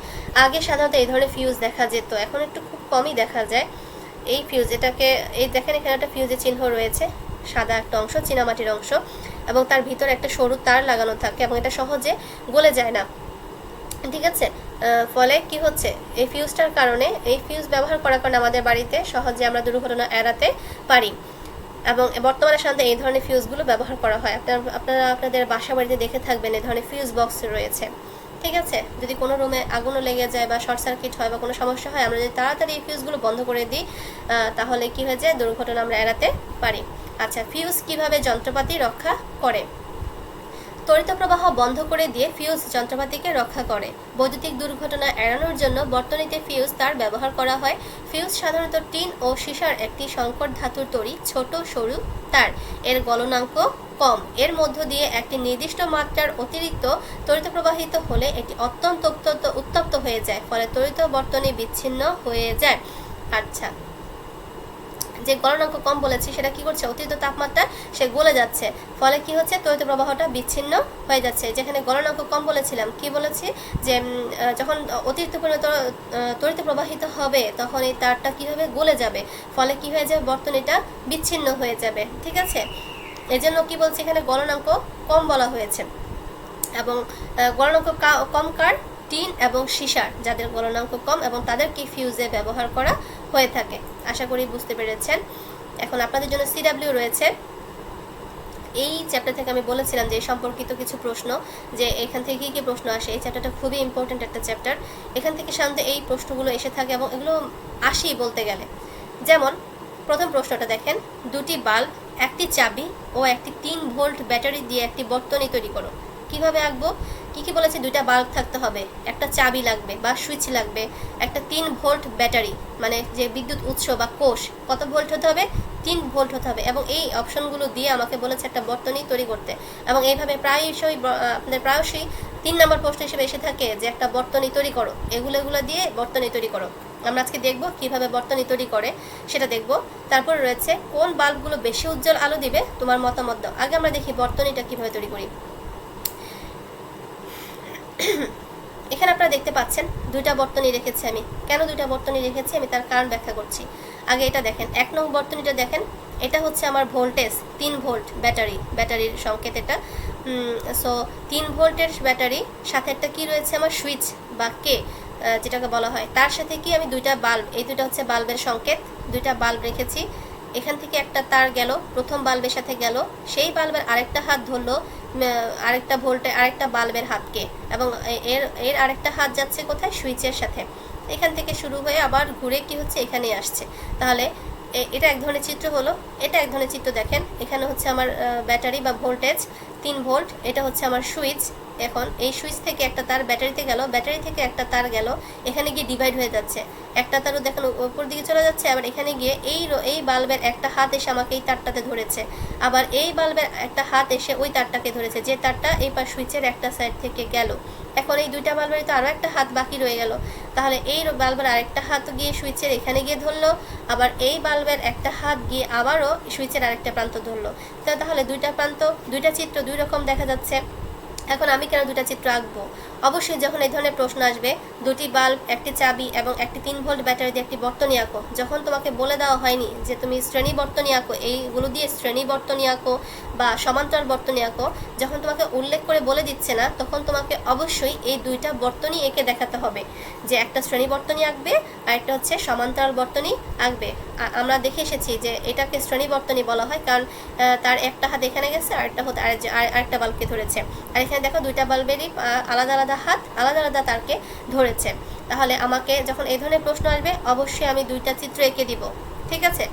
[SPEAKER 1] আগে সাধারণত এই ধরনের ফিউজ দেখা যেত, এখন একটু খুব কমই দেখা যায়। এই ফিউজ, এটাকে এই দেখেন, এখানে একটা ফিউজের চিহ্ন রয়েছে, সাদা একটা অংশ, চীনামাটির অংশ, এবং তার ভিতরে একটা সরু তার লাগানো থাকে এবং এটা সহজে গলে যায় না। ঠিক আছে, ফলে কি হচ্ছে, এই ফিউজটার কারণে, এই ফিউজ ব্যবহার করার কারণে আমাদের বাড়িতে সহজে আমরা দুর্ঘটনা এড়াতে পারি। এবং বর্তমানে সাধারণত এই ধরনের ফিউজগুলো ব্যবহার করা হয়। আপনারা আপনাদের বাসা বাড়িতে দেখে থাকবেন এই ধরনের ফিউজ বক্স রয়েছে। ঠিক আছে, যদি কোনো রুমে আগুনও লেগে যায় বা শর্ট সার্কিট হয় বা কোনো সমস্যা হয়, আমরা যদি তাড়াতাড়ি এই ফিউজগুলো বন্ধ করে দিই, তাহলে কি হয়ে যায়, দুর্ঘটনা আমরা এড়াতে পারি। আচ্ছা, ফিউজ কিভাবে যন্ত্রপাতি রক্ষা করে? তড়িৎ প্রবাহ বন্ধ করে দিয়ে ফিউজ যন্ত্রপাতিকে রক্ষা করে। বৈদ্যুতিক দুর্ঘটনা এড়ানোর জন্য বর্তনীতে ফিউজ তার ব্যবহার করা হয়। ফিউজ সাধারণত টিন ও সীসার একটি সংকর ধাতুর তৈরি ছোট সরু তার। এর গলনাঙ্ক কম। এর মধ্য দিয়ে একটি নির্দিষ্ট মাত্রার অতিরিক্ত তড়িৎ প্রবাহিত হলে এটি অত্যন্ত উত্তপ্ত হয়ে যায়, ফলে তড়িৎ বর্তনী বিচ্ছিন্ন হয়ে যায়। আচ্ছা, যে গলনাঙ্ক কম বলেছি সেটা কি করছে, অতিরিক্ত তাপমাত্রা সে গলে যাচ্ছে, ফলে কি হচ্ছে, তড়িৎ প্রবাহটা বিচ্ছিন্ন হয়ে যাচ্ছে। যেখানে গলনাঙ্ক কম বলেছিলাম, কি বলেছি, যে যখন অতিরিক্ত পরিমাণ তড়িৎ প্রবাহিত হবে তখন এই তারটা কীভাবে গলে যাবে, ফলে কি হয়ে যাবে, বর্তনীটা বিচ্ছিন্ন হয়ে যাবে। ঠিক আছে, এজন্য কি বলছি, এখানে গলনাঙ্ক কম বলা হয়েছে। এবং গলনাঙ্ক কম কার, টিন এবং সীসার, যাদের গলনাঙ্ক কম এবং তাদেরকে ফিউজে ব্যবহার করা হয়ে থাকে। আশা করি বুঝতে পেরেছেন। এখন আপনাদের জন্য সিডাব্লিউ রয়েছে। এই চ্যাপ্টার থেকে আমি বলেছিলাম যে সম্পর্কিত কিছু প্রশ্ন, যে এখান থেকে কী কী প্রশ্ন আসে। এই চ্যাপ্টারটা খুবই ইম্পর্ট্যান্ট একটা চ্যাপ্টার। এখান থেকে সাধারণত এই প্রশ্নগুলো এসে থাকে এবং এগুলো আসেই বলতে গেলে। যেমন প্রথম প্রশ্নটা দেখেন, দুটি বাল্ব, একটি চাবি ও একটি 3 ভোল্ট ব্যাটারি দিয়ে একটি বর্তনী তৈরি করো। কিভাবে আঁকবো? কি বলেছে, দুইটা বাল্ব থাকতে হবে, একটা চাবি লাগবে বা সুইচ লাগবে, একটা 3 ভোল্ট ব্যাটারি, মানে যে বিদ্যুৎ উৎস বা কোষ, কত ভোল্ট হতে হবে, 3 ভোল্ট হতে হবে। এবং এই অপশনগুলো দিয়ে আমাকে বলেছে একটা বর্তনী তৈরি করতে। এবং এইভাবে প্রায়শই 3 নম্বর প্রশ্ন হিসেবে এসে থাকে যে একটা বর্তনী তৈরি করো, এগুলো দিয়ে বর্তনী তৈরি করো। আমরা আজকে দেখব কিভাবে বর্তনী তৈরি করে, সেটা দেখব। তারপর রয়েছে কোন বাল্বগুলো বেশি উজ্জ্বল আলো দিবে, তোমার মতামত দাও। আগে আমরা দেখি বর্তনীটা কিভাবে তৈরি করি। এখানে আপনারা দেখতে পাচ্ছেন দুইটা বর্তনী রেখেছি আমি। কেন দুইটা বর্তনী রেখেছি আমি তার কারণ ব্যাখ্যা করছি। আগে এটা দেখেন, 1 নং বর্তনীটা দেখেন, এটা হচ্ছে আমার ভোল্টেজ 3 ভোল্ট ব্যাটারির সংকেত এটা। সো 3 ভোল্টের ব্যাটারি, সাথে একটা কি রয়েছে আমার সুইচ বা কে যেটাকে বলা হয়, তার সাথে কি আমি দুইটা বাল্ব, এই দুইটা হচ্ছে বাল্বের সংকেত, দুইটা বাল্ব রেখেছি। এখান থেকে একটা তার গেল, প্রথম বাল্বের সাথে গেল, সেই বাল্বের আরেকটা হাত ধরলো আরেকটা ভোল্টের আরেকটা বাল্বের হাতকে, এবং এর আরেকটা হাত যাচ্ছে কোথায়, সুইচের সাথে। এখান থেকে শুরু হয়ে আবার ঘুরে কি হচ্ছে, এখানে আসছে। তাহলে এটা এক ধরনের চিত্র হলো। এটা এক ধরনের চিত্র দেখেন, এখানে হচ্ছে আমার ব্যাটারি বা ভোল্টেজ 3 ভোল্ট, এটা হচ্ছে আমার সুইচ। এখন এই সুইচ থেকে একটা তার ব্যাটারিতে গেল, ব্যাটারি থেকে একটা তার গেল, এখানে গিয়ে ডিভাইড হয়ে যাচ্ছে। একটা তারও দেখেন উপর দিকে চলে যাচ্ছে, আবার এখানে গিয়ে এই বাল্বের একটা হাত এসে আমাকে এই তারটাতে ধরেছে, আবার এই বাল্বের একটা হাত এসে ওই তারটাকে ধরেছে, যে তারটা এই পাশ সুইচের একটা সাইড থেকে গেল। এখন এই দুইটা বাল্বের তো আরও একটা হাত বাকি রয়ে গেল, তাহলে এই বাল্বের আরেকটা হাত গিয়ে সুইচের এখানে গিয়ে ধরলো, আবার এই বাল্বের একটা হাত গিয়ে আবারও সুইচের আরেকটা প্রান্ত ধরলো। তাহলে দুইটা প্রান্ত, দুইটা চিত্র দুই রকম দেখা যাচ্ছে। এখন আমি কেন দুটা চিত্র আঁকবো? অবশ্যই যখন এই ধরনের প্রশ্ন আসবে, দুটি বাল্ব, একটি চাবি এবং একটি 3 ভোল্ট ব্যাটারি দিয়ে একটি বর্তনী আঁকো, যখন তোমাকে বলে দেওয়া হয়নি যে তুমি শ্রেণী বর্তনী আঁকো, এইগুলো দিয়ে শ্রেণী বর্তনী আঁকো বা সমান্তরাল বর্তনী আঁকো, যখন তোমাকে উল্লেখ করে বলে দিচ্ছে না, তখন তোমাকে অবশ্যই এই দুইটা বর্তনী এঁকে দেখাতে হবে, যে একটা শ্রেণী বর্তনী আঁকবে আর একটা হচ্ছে সমান্তরাল বর্তনী আঁকবে। আমরা দেখে এসেছি যে এটাকে শ্রেণী বর্তনী বলা হয়, কারণ তার একটা হাত এখানে গেছে আর একটা হাত আরেকটা বাল্বকে ধরেছে, আর এখানে দেখো দুইটা বাল্বেরই আলাদা আলাদা হাত আলাদা আলাদা তারকে ধরেছে। তাহলে আমাকে যখন এই ধরনের প্রশ্ন আসবে, অবশ্যই আমি দুইটা চিত্র এঁকে দিব, ঠিক আছে?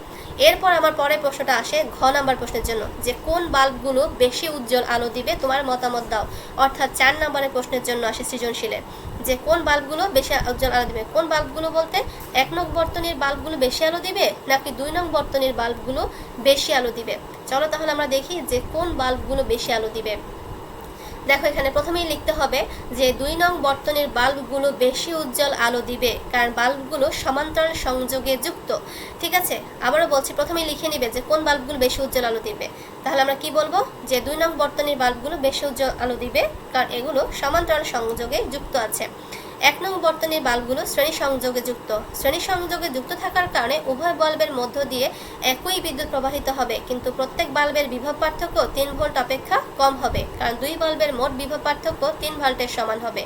[SPEAKER 1] এরপর আমার পরের প্রশ্নটা আসে ঘ নাম্বার প্রশ্নের জন্য, যে কোন বাল্বগুলো বেশি উজ্জ্বল আলো দিবে, তোমার মতামত দাও। অর্থাৎ 4 নম্বরের প্রশ্নের জন্য আসে সৃজনশীলের, যে কোন বাল্বগুলো বেশি উজ্জ্বল আলো দিবে। কোন বাল্বগুলো বলতে 1 নং বর্তনীর বাল্বগুলো বেশি আলো দিবে নাকি 2 নং বর্তনীর বাল্বগুলো বেশি আলো দিবে। চলো তাহলে আমরা দেখি যে কোন বাল্বগুলো বেশি আলো দিবে। দেখো এখানে প্রথমেই লিখতে হবে যে 2 নং বর্তনীর বাল্বগুলো বেশি উজ্জ্বল আলো দিবে, কারণ বাল্বগুলো সমান্তরাল সংযোগে যুক্ত। ঠিক আছে, আবারও বলছি, প্রথমেই লিখে নিবে যে কোন বাল্বগুলো বেশি উজ্জ্বল আলো দিবে। তাহলে আমরা কি বলবো, যে 2 নং বর্তনীর বাল্বগুলো বেশি উজ্জ্বল আলো দিবে, কারণ এগুলো সমান্তরাল সংযোগে যুক্ত আছে। 1 নং বর্তনীর বাল্বগুলো শ্রেণী সংযোগে যুক্ত। শ্রেণী সংযোগে যুক্ত থাকার কারণে উভয় বাল্বের মধ্য দিয়ে একই বিদ্যুৎ প্রবাহিত হবে, কিন্তু প্রত্যেক বাল্বের বিভব পার্থক্য 3 ভোল্ট অপেক্ষা কম হবে, কারণ 2 বাল্বের মোট বিভব পার্থক্য 3 ভোল্টের সমান হবে।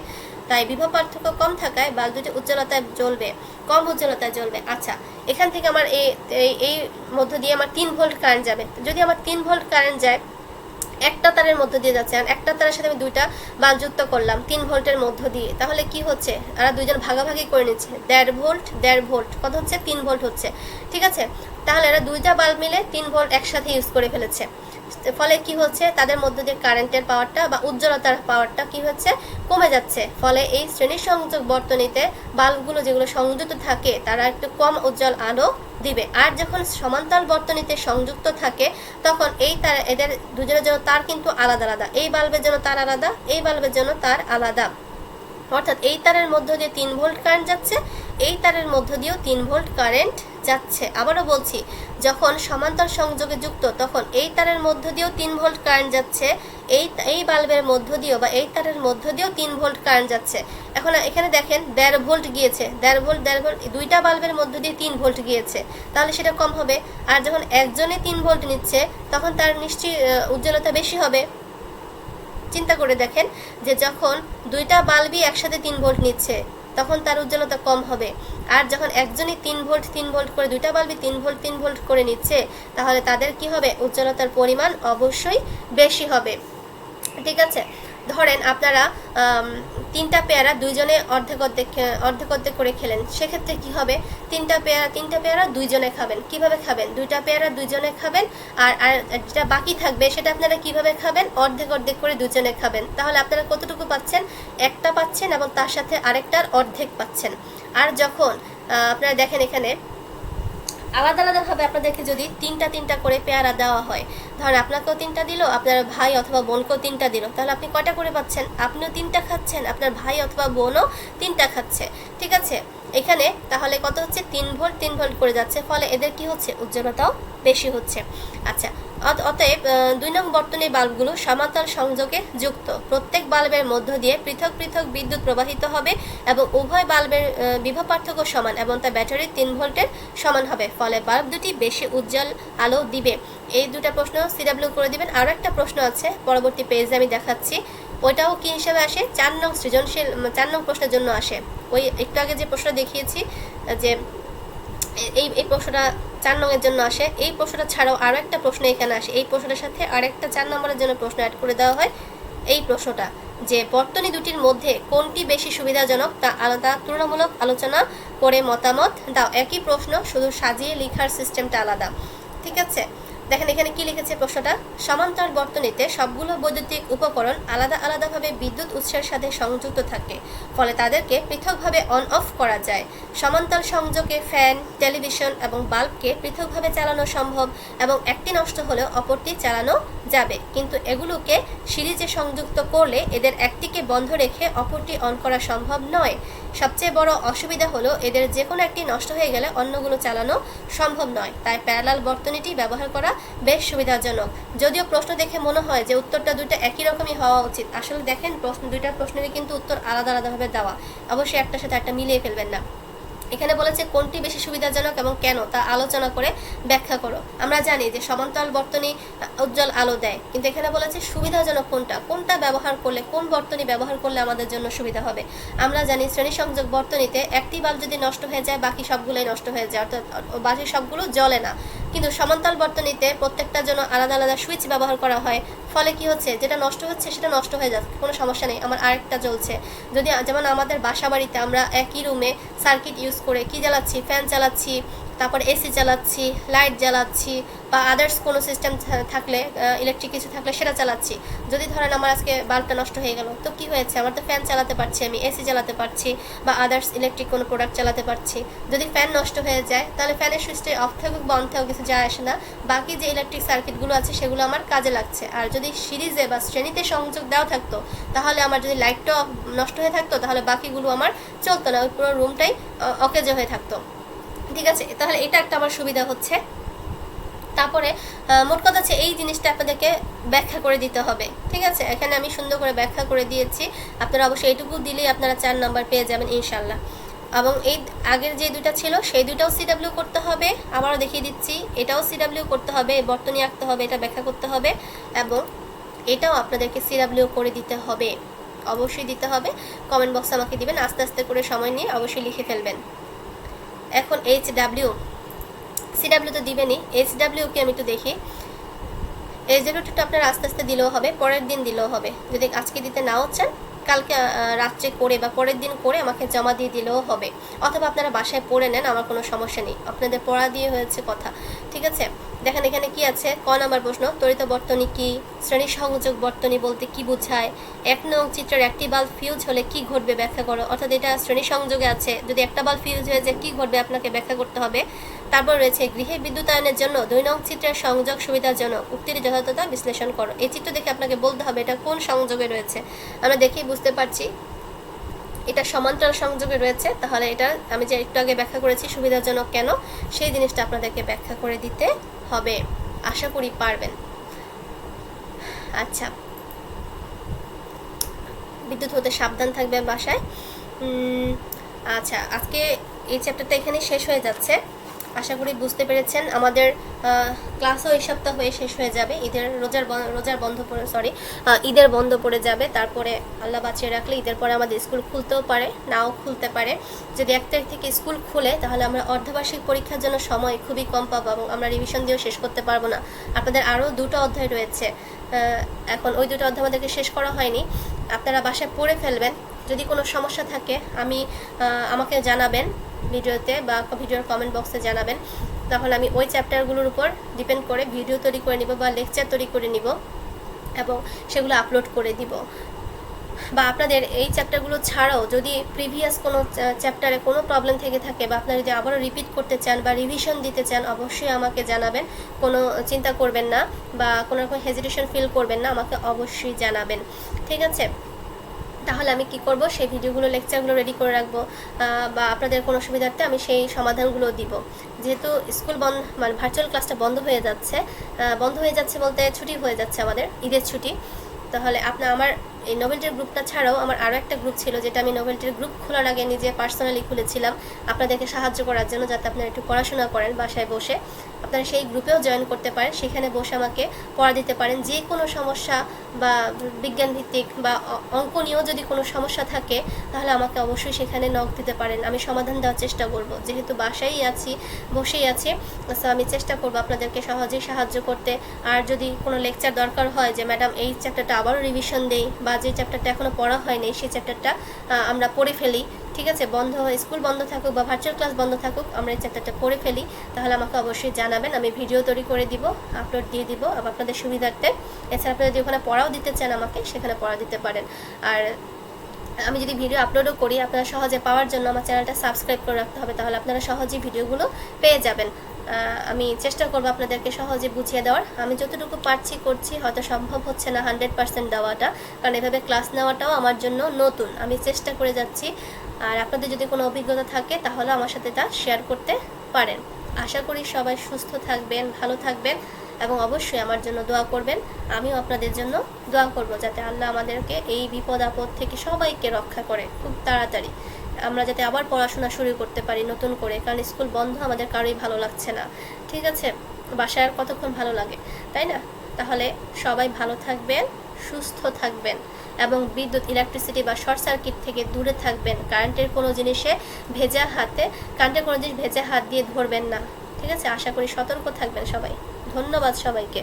[SPEAKER 1] তাই বিভব পার্থক্য কম থাকায় বাল্ব দুটি উজ্জ্বলতায় জ্বলবে, কম উজ্জ্বলতায় জ্বলবে। আচ্ছা, এখান থেকে আমার এই মধ্য দিয়ে আমার 3 ভোল্ট কারেন্ট যাবে। যদি আমার 3 ভোল্ট কারেন্ট যায়, একটা তারের মধ্য দিয়ে যাচ্ছে, আর একটা তারের সাথে আমি দুইটা বাল্ব যুক্ত করলাম 3 ভোল্টের মধ্য দিয়ে, তাহলে কি হচ্ছে, আর দুইজন ভাগাভাগি করে নিচ্ছে, 1.5 ভোল্ট 1.5 ভোল্ট, কত হচ্ছে, 3 ভোল্ট হচ্ছে। ঠিক আছে, তাহলে এরা দুইটা বাল্ব মিলে 3 ভোল্ট একসাথে ইউজ করে ফেলেছে। ফলে কি হচ্ছে, তাদের মধ্য দিয়ে কারেন্টের পাওয়ারটা বা উজ্জ্বলতার পাওয়ারটা কি হচ্ছে, কমে যাচ্ছে। ফলে এই শ্রেণী সংযোগ বর্তনীতে বাল্বগুলো যেগুলো সংযুক্ত থাকে তারা একটু কম উজ্জ্বল আলো দিবে। আর যখন সমান্তরাল বর্তনীতে সংযুক্ত থাকে, তখন এই তার এদের দুজনের জন্য তার কিন্তু আলাদা আলাদা, এই বাল্বের জন্য তার আলাদা, এই বাল্বের জন্য তার আলাদা। অর্থাৎ এই তারের মধ্য দিয়ে 3 ভোল্ট কারেন্ট যাচ্ছে, এই তারের মধ্য দিয়েও 3 ভোল্ট কারেন্ট যাচ্ছে। আবারও বলছি, যখন সমান্তরাল সংযোগে যুক্ত, তখন এই তারের মধ্য দিয়েও 3 ভোল্ট কারেন্ট যাচ্ছে, এই বাল্বের মধ্য দিয়েও বা এই তারের মধ্য দিয়েও 3 ভোল্ট কারেন্ট যাচ্ছে। এখন এখানে দেখেন 1.5 ভোল্ট গিয়েছে, 1.5 ভোল্ট 1.5 ভোল্ট, দুইটা বাল্বের মধ্য দিয়ে 3 ভোল্ট গিয়েছে, তাহলে সেটা কম হবে। আর যখন একজনে 3 ভোল্ট নিচ্ছে, তখন তার নিশ্চয়ই উজ্জ্বলতা বেশি হবে। চিন্তা করে দেখেন যে যখন দুইটা বাল্বই একসাথে 3 ভোল্ট নিচ্ছে, তখন তার উজ্জ্বলতা কম হবে। আর যখন একজনই 3 ভোল্ট 3 ভোল্ট করে, দুইটা বাল্বই 3 ভোল্ট 3 ভোল্ট করে নিচ্ছে, তাহলে তাদের কি হবে, উজ্জ্বলতার পরিমাণ অবশ্যই বেশি হবে। ঠিক আছে, ধরেন আপনারা 3টা পেয়ারা দুইজনে অর্ধেক অর্ধেক করে খেলেন, সেক্ষেত্রে কি হবে, 3টা পেয়ারা দুইজনে খাবেন। কিভাবে খাবেন, 2টা পেয়ারা দুইজনে খাবেন, আর যেটা বাকি থাকবে সেটা আপনারা কিভাবে খাবেন, অর্ধেক করে দুজনে খাবেন। তাহলে আপনারা কতটুকু পাচ্ছেন, একটা পাচ্ছেন এবং তার সাথে আরেকটার অর্ধেক পাচ্ছেন। আর যখন আপনারা দেখেন এখানে আলাদা আলাদাভাবে আপনাদেরকে যদি 3টা করে পেয়ারা দেওয়া হয়, ধরেন আপনাকেও 3টা দিল, আপনার ভাই অথবা বোনকেও 3টা দিল, তাহলে আপনি কয়টা করে পাচ্ছেন, আপনিও 3টা খাচ্ছেন, আপনার ভাই অথবা বোনও 3টা খাচ্ছে। ঠিক আছে, এখানে তাহলে কত হচ্ছে, 3 ভোল্ট করে যাচ্ছে, ফলে এদের কি হচ্ছে, উজ্জ্বলতাও বেশি হচ্ছে। আচ্ছা, অতএব 2 নং বর্তনীর বাল্বগুলো সমান্তরাল সংযোগে যুক্ত। প্রত্যেক বাল্বের মধ্য দিয়ে পৃথক পৃথক বিদ্যুৎ প্রবাহিত হবে এবং উভয় বাল্বের বিভব পার্থক্য সমান এবং তা ব্যাটারির 3 ভোল্টের সমান হবে। ফলে বাল্ব দুটি বেশি উজ্জ্বল আলো দিবে। এই দুটা প্রশ্ন সিডব্লিউ করে দিবেন। আরও একটা প্রশ্ন আছে পরবর্তী পেজে আমি দেখাচ্ছি, ওইটাও কি হিসাবে আসে, 4 নং সৃজনশীল 4 নং প্রশ্নের জন্য আসে। ওই একটু আগে যে প্রশ্ন দেখিয়েছি, যে এই প্রশ্নটা 4 নং এর জন্য আসে। এই প্রশ্নটা ছাড়াও আরও একটা প্রশ্ন এখানে আসে, এই প্রশ্নটার সাথে আরেকটা 4 নম্বরের জন্য প্রশ্ন অ্যাড করে দেওয়া হয়। এই প্রশ্নটা, যে বর্তনী দুটির মধ্যে কোনটি বেশি সুবিধাজনক তা আলাদা তুলনামূলক আলোচনা করে মতামত দাও। একই প্রশ্ন, শুধু সাজিয়ে লেখার সিস্টেমটা আলাদা। ঠিক আছে, দেখেন এখানে কি লিখেছে প্রশ্নটা, সমান্তরাল বর্তনীতে সবগুলো বৈদ্যুতিক উপকরণ আলাদা আলাদাভাবে বিদ্যুৎ উৎসের সাথে সংযুক্ত থাকে, ফলে তাদেরকে পৃথকভাবে অন অফ করা যায়। সমান্তরাল সংযোগে ফ্যান, টেলিভিশন এবং বাল্বকে পৃথকভাবে চালানো সম্ভব এবং একটি নষ্ট হলেও অপরটি চালানো যাবে, কিন্তু এগুলোকে সিরিজে সংযুক্ত করলে এদের একটিকে বন্ধ রেখে অপরটি অন করা সম্ভব নয়। সবচেয়ে বড় অসুবিধা হলো এদের যে কোনো একটি নষ্ট হয়ে গেলে অন্যগুলো চালানো সম্ভব নয়, তাই প্যারালাল বর্তনীটি ব্যবহার করা বেশ সুবিধাজনক। যদিও প্রশ্ন দেখে মনে হয় যে উত্তরটা দুটো একই রকমই হওয়া উচিত, আসলে দেখেন দুইটা প্রশ্নেরই কিন্তু উত্তর আলাদা আলাদাভাবে দেওয়া, অবশ্যই একটার সাথে একটা মিলিয়ে ফেলবেন না। এখানে বলেছে কোনটি বেশি সুবিধাজনক এবং কেন তা আলোচনা করে ব্যাখ্যা করো। আমরা জানি যে সমান্তরাল বর্তনী উজ্জ্বল আলো দেয়, কিন্তু এখানে বলেছে সুবিধাজনক কোনটা, কোনটা ব্যবহার করলে, কোন বর্তনী ব্যবহার করলে আমাদের জন্য সুবিধা হবে। আমরা জানি শ্রেণী সংযোগ বর্তনীতে একটি বাল্ব যদি নষ্ট হয়ে যায় বাকি সবগুলোই নষ্ট হয়ে যায়, অর্থাৎ বাকি সবগুলো জ্বলে না, কিন্তু সমান্তরাল বর্তনীতে প্রত্যেকটার জন্য আলাদা আলাদা সুইচ ব্যবহার করা হয়, ফলে কি হচ্ছে, যেটা নষ্ট হচ্ছে সেটা নষ্ট হয়ে যাচ্ছে, কোনো সমস্যা নেই, আমার আরেকটা জ্বলছে। যদি যেমন আমাদের বাসা বাড়িতে আমরা একই রুমে সার্কিট ইউজ করে কি জ্বালাচ্ছি, ফ্যান চালাচ্ছি, তারপর এসি চালাচ্ছি, লাইট জ্বালাচ্ছি, বা আদার্স কোনো সিস্টেম থাকলে, ইলেকট্রিক কিছু থাকলে সেটা চালাচ্ছি। যদি ধরেন আমার আজকে বাল্বটা নষ্ট হয়ে গেল, তো কি হয়েছে, আমার তো ফ্যান চালাতে পারছি, আমি এসি চালাতে পারছি বা আদার্স ইলেকট্রিক কোনো প্রোডাক্ট চালাতে পারছি। যদি ফ্যান নষ্ট হয়ে যায় তাহলে ফ্যানের সুইচটা অফ থাকুক বা অন থাকুক কিছু যায় আসে না, বাকি যে ইলেকট্রিক সার্কিটগুলো আছে সেগুলো আমার কাজে লাগছে। আর যদি সিরিজে বা শ্রেণীতে সংযোগ দেওয়া থাকতো তাহলে আমার যদি লাইটটা নষ্ট হয়ে থাকতো তাহলে বাকিগুলো আমার চলতো না, ওই পুরো রুমটাই অকেজো হয়ে থাকতো। ঠিক আছে, তাহলে এটা একটা আমার সুবিধা হচ্ছে। তারপরে মোট কথা হচ্ছে এই জিনিসটা আপনাদেরকে ব্যাখ্যা করে দিতে হবে। ঠিক আছে, এখানে আমি সুন্দর করে ব্যাখ্যা করে দিয়েছি, আপনারা অবশ্যই এইটুকু দিলেই আপনারা 4 নাম্বার পেয়ে যাবেন ইনশাল্লাহ। এবং এই আগের যে দুইটা ছিল সেই দুইটাও সিডাব্লিউ করতে হবে, আবারও দেখিয়ে দিচ্ছি, এটাও সিডাব্লিউ করতে হবে, বর্তনী আঁকতে হবে, এটা ব্যাখ্যা করতে হবে, এবং এটাও আপনাদেরকে সিডাব্লিউ করে দিতে হবে, অবশ্যই দিতে হবে। কমেন্ট বক্সে আমাকে দিবেন, আস্তে আস্তে করে সময় নিয়ে অবশ্যই লিখে ফেলবেন। এখন HW, CW তো দিবেনই, HWকে আমি একটু দেখি। HWটা আপনারা আস্তে আস্তে দিলেও হবে, পরের দিন দিলেও হবে, যদি আজকে দিতে নাও চান কালকে রাত্রে করে বা পরের দিন করে আমাকে জমা দিয়ে দিলেও হবে, অথবা আপনারা বাসায় পড়ে নেন, আমার কোনো সমস্যা নেই, আপনাদের পড়া দিয়ে হয়েছে কথা। ঠিক আছে, দেখেন এখানে কি আছে, ক নাম্বার প্রশ্ন, তড়িৎ বর্তনী কি, শ্রেণী সংযোগ বর্তনী বলতে কি বোঝায়, 1 নং চিত্রের একটি বাল্ব ফিউজ হলে কি ঘটবে ব্যাখ্যা করো, অর্থাৎ এটা শ্রেণী সংযোগে আছে, যদি একটা বাল্ব ফিউজ হয়ে যায় কি ঘটবে আপনাকে ব্যাখ্যা করতে হবে। তারপর রয়েছে গৃহে বিদ্যুতায়নের জন্য 2 নং চিত্রের সংযোগ সুবিধাজনক, উক্তির যথার্থতা বিশ্লেষণ করো। এই চিত্র দেখে আপনাকে বলতে হবে এটা কোন সংযোগে রয়েছে, আমরা দেখেই বুঝতে পারছি এটা সমান্তরাল সংযোগে রয়েছে, তাহলে এটা আমি যে একটু আগে ব্যাখ্যা করেছি সুবিধাজনক কেন, সেই জিনিসটা আপনাদেরকে ব্যাখ্যা করে দিতে হবে, আশা করি পারবেন। আচ্ছা, বিদ্যুৎ হতে সাবধান থাকবেন বাসায়। আচ্ছা, আজকে এই চ্যাপ্টারটা এখানে শেষ হয়ে যাচ্ছে, আশা করি বুঝতে পেরেছেন। আমাদের ক্লাসও এই সপ্তাহ হয়ে শেষ হয়ে যাবে, ঈদের বন্ধ পড়ে যাবে, তারপরে আল্লাহ বাঁচিয়ে রাখলে ঈদের পরে আমাদের স্কুল খুলতেও পারে, নাও খুলতে পারে। যদি 1 তারিখ থেকে স্কুল খুলে তাহলে আমরা অর্ধবার্ষিক পরীক্ষার জন্য সময় খুবই কম পাবো এবং আমরা রিভিশন দিয়েও শেষ করতে পারবো না। আপনাদের আরও 2টা অধ্যায় রয়েছে, এখন ওই 2টা অধ্যায় আমাদেরকে শেষ করা হয়নি, আপনারা বাসায় পড়ে ফেলবেন। যদি কোনো সমস্যা থাকে আমাকে জানাবেন ভিডিওতে বা ভিডিওর কমেন্ট বক্সে জানাবেন, তাহলে আমি ওই চ্যাপ্টারগুলোর উপর ডিপেন্ড করে ভিডিও তৈরি করে নিব বা লেকচার তৈরি করে নিব এবং সেগুলো আপলোড করে দিব। বা আপনাদের এই চ্যাপ্টারগুলো ছাড়াও যদি প্রিভিয়াস কোনো চ্যাপ্টারে কোনো প্রবলেম থেকে থাকে বা আপনারা যদি আবারও রিপিট করতে চান বা রিভিশন দিতে চান অবশ্যই আমাকে জানাবেন, কোনো চিন্তা করবেন না বা কোনো রকম হেজিটেশন ফিল করবেন না, আমাকে অবশ্যই জানাবেন। ঠিক আছে, তাহলে আমি কি করব, সেই ভিডিওগুলো লেকচারগুলো রেডি করে রাখবো বা আপনাদের কোনো সুবিধার্থে আমি সেই সমাধানগুলো দিব। যেহেতু স্কুল বন্ধ, মানে ভার্চুয়াল ক্লাসটা বন্ধ হয়ে যাচ্ছে বলতে ছুটি হয়ে যাচ্ছে আমাদের, ঈদের ছুটি, তাহলে আমার এই নোভেলটির গ্রুপটা ছাড়াও আমার আরও একটা গ্রুপ ছিল যেটা আমি নোভেলটির গ্রুপ খোলার আগে নিজে পার্সোনালি খুলেছিলাম আপনাদেরকে সাহায্য করার জন্য, যাতে আপনারা একটু পড়াশোনা করেন বাসায় বসে। আপনারা সেই গ্রুপেও জয়েন করতে পারেন, সেখানে বসে আমাকে পড়া দিতে পারেন। যে কোনো সমস্যা বা বিজ্ঞান ভিত্তিক বা অঙ্ক নিয়েও যদি কোনো সমস্যা থাকে তাহলে আমাকে অবশ্যই সেখানে নক দিতে পারেন, আমি সমাধান দেওয়ার চেষ্টা করব। যেহেতু বসেই আছি, সো আমি চেষ্টা করব আপনাদেরকে সহজেই সাহায্য করতে। আর যদি কোনো লেকচার দরকার হয় যে ম্যাডাম এই চ্যাপ্টারটা আবারও রিভিশন দেই বা যে চ্যাপ্টারটা এখনও পড়া হয়নি সেই চ্যাপ্টারটা আমরা পড়ে ফেলি, ঠিক আছে, স্কুল বন্ধ থাকুক বা ভার্চুয়াল ক্লাস বন্ধ থাকুক, আমরা এই চ্যাপ্টারটা পড়ে ফেলি, তাহলে আমাকে অবশ্যই জানাবেন। আমি ভিডিও তৈরি করে দিব, আপলোড দিয়ে দিব আপনাদের সুবিধার্থে। এছাড়া আপনারা যদি ওখানে পড়াও দিতে চান আমাকে, সেখানে পড়া দিতে পারেন। আর আমি যদি ভিডিও আপলোডও করি, আপনারা সহজে পাওয়ার জন্য আমার চ্যানেলটা সাবস্ক্রাইব করে রাখতে হবে, তাহলে আপনারা সহজেই ভিডিওগুলো পেয়ে যাবেন। আমি চেষ্টা করব আপনাদেরকে সহজে বুঝিয়ে দেওয়ার। আমি যতটুকু পারছি করছি, হয়তো সম্ভব হচ্ছে না 100% দেওয়াটা, কারণ এভাবে ক্লাস নেওয়াটাও আমার জন্য নতুন। আমি চেষ্টা করে যাচ্ছি। আর আপনাদের যদি কোনো অভিজ্ঞতা থাকে তাহলে আমার সাথে তা শেয়ার করতে পারেন। আশা করি সবাই সুস্থ থাকবেন, ভালো থাকবেন এবং অবশ্যই আমার জন্য দোয়া করবেন। আমিও আপনাদের জন্য দোয়া করব, যাতে আল্লাহ আমাদেরকে এই বিপদ আপদ থেকে সবাইকে রক্ষা করে খুব তাড়াতাড়ি, আমরা যাতে আবার পড়াশোনা শুরু করতে পারি নতুন করে। কারণ স্কুল বন্ধ আমাদের কারোই ভালো লাগছে না, ঠিক আছে? বাসায় আর কতক্ষণ ভালো লাগে, তাই না? তাহলে সবাই ভালো থাকবেন, সুস্থ থাকবেন এবং বিদ্যুৎ, ইলেকট্রিসিটি বা শর্ট সার্কিট থেকে দূরে থাকবেন। কারেন্টের কোনো জিনিস ভেজা হাত দিয়ে ধরবেন না, ঠিক আছে? আশা করি সতর্ক থাকবেন সবাই। ধন্যবাদ সবাইকে।